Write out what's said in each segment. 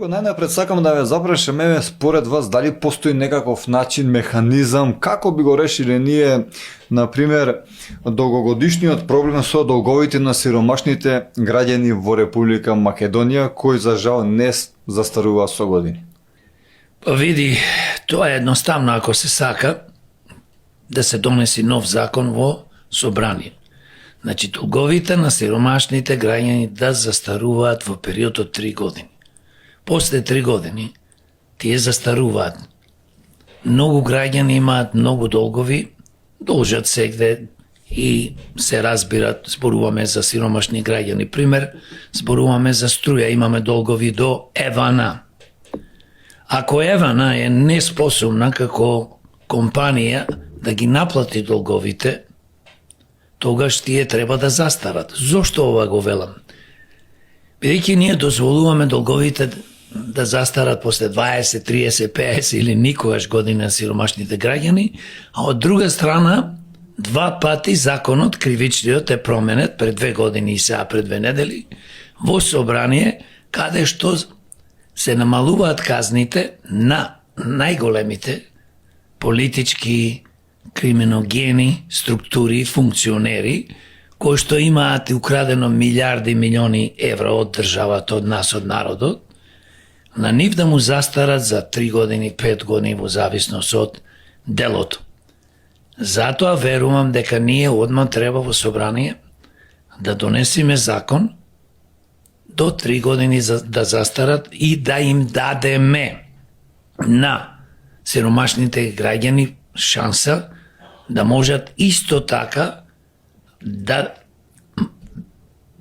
Јорго, најнапред сакам да ве запрашам, според вас, дали постои некаков начин, механизам, како би го решиле ние, например, долгогодишниот проблем со долговите на сиромашните граѓани во Република Македонија, кои за жал не застарува со години? Па види, тоа е едноставно ако се сака да се донеси нов закон во собрание. Значи, долговите на сиромашните граѓани да застаруваат во период од 3 години. После 3 години тие застаруваат. Многу граѓани имаат многу долгови, должат сегде и се разбират, зборуваме за сиромашни граѓани. Пример, зборуваме за струја, имаме долгови до Евана. Ако Евана е неспособна како компанија да ги наплати долговите, тогаш тие треба да застарат. Зошто ова го велам? Бидејќи ние дозволуваме долговите да застарат после 20, 30, 50 или никогаш години на сиромашните граѓани, а од друга страна, 2 пати законот кривичниот е променет пред 2 години и сега пред 2 недели во собрание, каде што се намалуваат казните на најголемите политички криминогени структури и функционери кои што имаат украдено милиарди милиони евра од државата, од нас, од народот, на нив да му застарат за 3 години, 5 години во зависност од делото. Затоа верувам дека ние одма треба во собрание да донесеме закон до 3 години да застарат и да им дадеме на сиромашните граѓани шанса да можат исто така да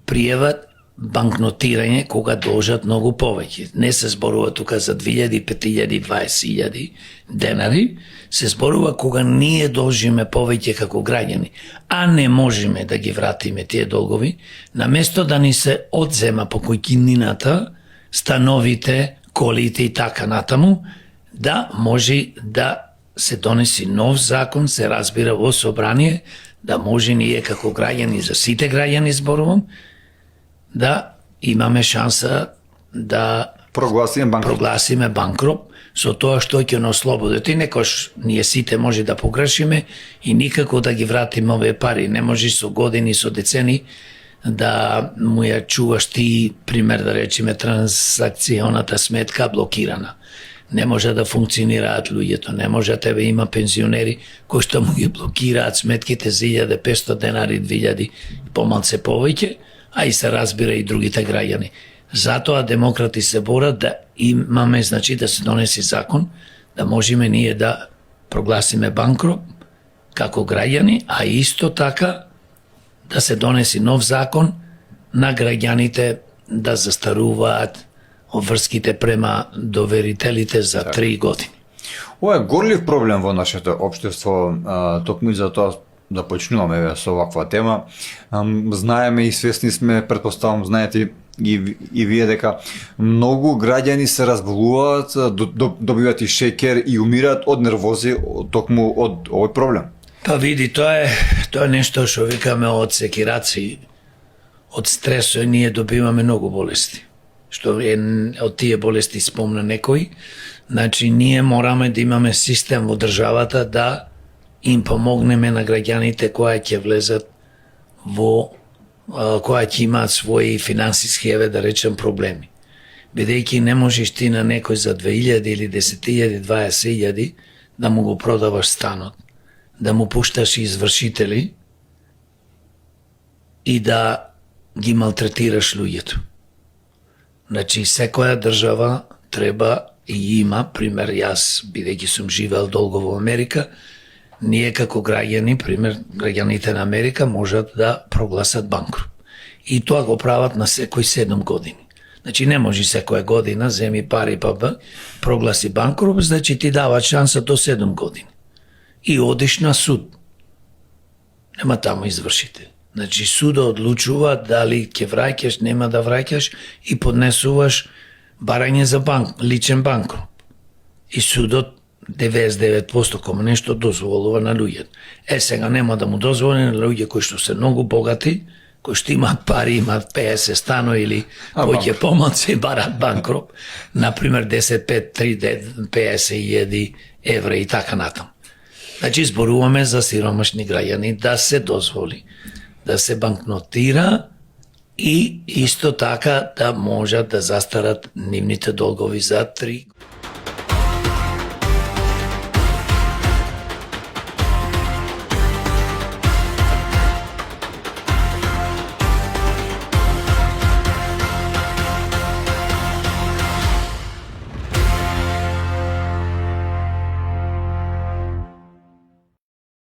пријават банкнотирање кога должат многу повеќе. Не се зборува тука за 2000, 5000, 20.000 денари, се зборува кога ние должиме повеќе како граѓани, а не можеме да ги вратиме тие долгови, наместо да ни се одзема по којкинината, становите, колите и така натаму, да може да се донеси нов закон, се разбира во собрание, да може ние како граѓани, за сите граѓани зборувам, да имаме шанса да прогласиме банкрот со тоа што ќе нас ослободат. И некош ние сите може да погрешиме и никако да ги вратиме овие пари. Не може со години, со децени да му ја чуваш ти, пример да речеме, трансакционата сметка блокирана. Не може да функционираат луѓето, не може да тебе има пензионери кои што му ги блокираат сметките за 1500 денари, 2000 помалце повеќе, а и се разбира и другите граѓани. Затоа демократи се борат да имаме, значи да се донеси закон, да можеме ние да прогласиме банкрот како граѓани, а исто така да се донеси нов закон на граѓаните да застаруваат обврските према доверителите за 3 години. Ова е горлив проблем во нашето општество, токму и за тоа да почнуваме со оваква тема. Знаеме и свесни сме, претпоставам, знаете и вие дека многу граѓани се разболуваат, добиваат и шекер и умираат од нервози токму од овој проблем. Па види, тоа е нешто што викаме од секираци, од стресо, ние добиваме многу болести. Што е од тие болести спомна некој, значи ние мораме да имаме систем во државата да им помогнеме на граѓаните кои ќе влезат во кои ќе имаат своји финансиски, да речем, проблеми. Бидејќи не можеш ти на некој за 2000 или 10.000, 20.000 да му го продаваш станот, да му пушташ извршители и да ги малтретираш луѓето. Значи, секоја држава треба и има, пример, јас, бидејќи сум живеел долго во Америка, ние како граѓани, пример, граѓаните на Америка можат да прогласат банкрот. И тоа го прават на секој 7 години. Значи, не може секоја година, земи пари па прогласи банкрот, значи ти дава шанса до 7 години. И одиш на суд. Нема таму извршител. Значи, судот одлучува дали ќе враќаш, нема да враќаш и поднесуваш барање за личен банкрот. И судот 99% кома нешто дозволува на луѓето. Сега нема да му дозволи на луѓе кои што се многу богати кои што имаат пари, имаат 50 стано или повеќе помалку барат банкрот, например 10, 5, 3, 50 евра и така натаму. Значи, зборуваме за сиромашни граѓани да се дозволи, да се банкнотира и исто така да можат да застарат нивните долгови за 3